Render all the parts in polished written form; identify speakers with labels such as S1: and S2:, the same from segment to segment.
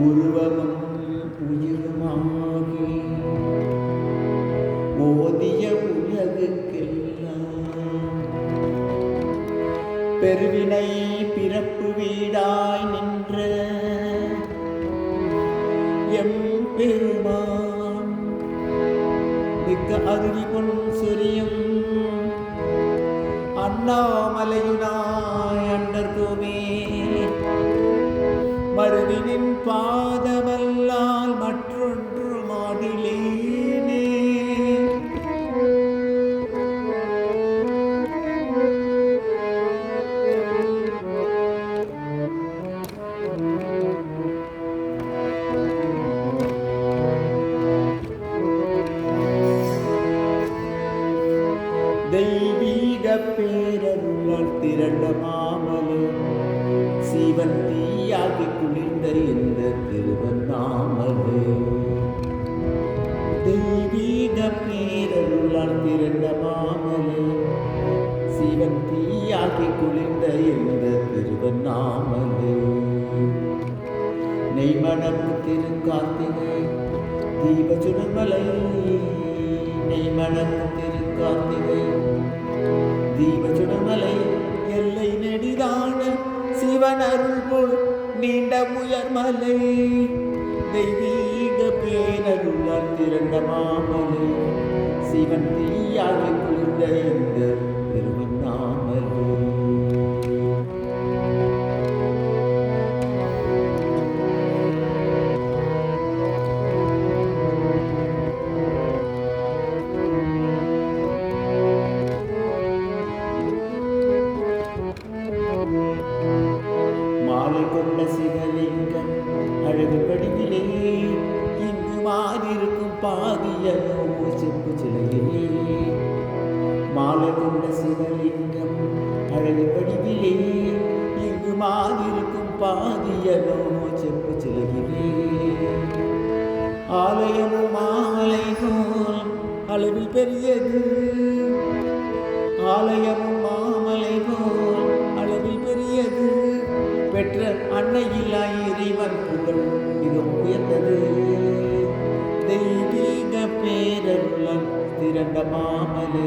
S1: உருவமும் உயிருமாகி ஓதிய உலகுக்கெல்லாம் பெருவினை பிறப்பு வீடாய் நின்ற எம் பெருமான் மிக்க அருவி பொன் சொரியும் அண்ணாமலையுனாய் அண்டர்கோமே மருவினின் பாதமல்லால் மற்றொன்று மாடிலேனே. தெய்வீக பேரருளால் திரண்ட மாமலை சீவன் தீயாகி குளிர்ந்த இந்த திருவண்ணாமலை. தெய்வீக பேரருளால் திரண்ட மாமலை சீவன் தீயாகி குளிர்ந்த இந்த திருவண்ணாமலை. நெய்மணப்பு திருக்கார்த்திகை தீபச்சுடமலை நெய்மணப்பு திருக்கார்த்திகை தீபச்சுடமலை எல்லை நெடிதான சிவன் அருள் போல் நீண்ட உயர்மலை. தெய்வீக பேரருளால் திரண்ட மாமலை சிவன் தீயாகி குளிர்ந்த இந்த திருவண்ணாமலை. மாலை கொண்ட சிவலிங்கம் அழகு படிவிலே இங்கு மாறிருக்கும் பாதியனோ செப்பு சிலையிலே. மாலை கொண்ட சிவலிங்கம் அழகு படிவிலே இங்கு மாறிருக்கும் பாதியனோ செப்பு சிலையிலே. ஆலயமும் மாலை போல் அளவில் பெரியது ஆலயமும் மாமலை போல் அளவில் பெரியது பெற்ற அன்னையில்லா இறைவன் புகழ் மிக உயர்ந்தது. தெய்வீக பேரருளால் திரண்ட மாமலை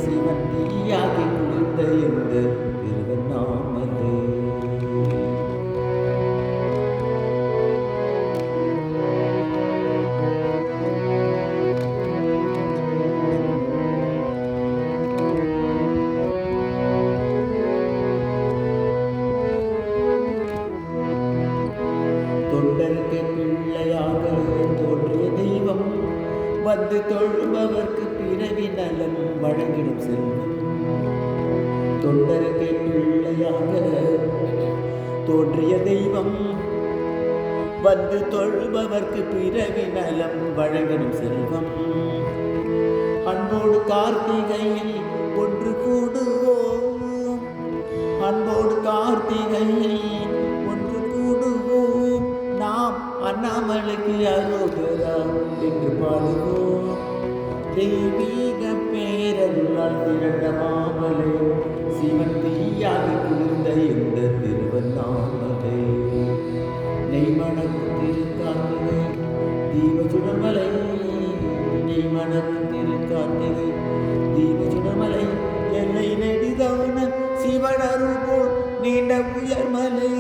S1: சிவன் தீயாகி குளிர்ந்த இந்த திருவண்ணாமலை. தொண்டருக்கு பிள்ளையாக தோன்றிய தெய்வம் வந்து தொழுபவர்க்கு பிறவி நலம் வழங்கிடும் செல்வம். தொண்டருக்கு பிள்ளையாக தோன்றிய தெய்வம் வந்து தொழுபவர்க்கு பிறவி நலம் வழங்கிடும் செல்வம். அன்போடு கார்த்திகையில் ஒன்று கூடுவோம் அன்போடு கார்த்திகையில் ஒன்று கூடுவோம் நாம் அண்ணாமலைக்கு அரோகரா என்று பாடுவோம். தெய்வீக பேரருளால் திரண்ட மாமலை சிவன் தீயாகி குளிர்ந்த இந்த திருவண்ணாமலை. நெய்மணக்கு திருக்கார்த்திகை தீபச்சுடமலை நெய்மணக்கு திருக்கார்த்திகை தீபச்சுடமலை எல்லை நெடிதான சிவன் அருள் போல் நீண்ட உயர்மலை.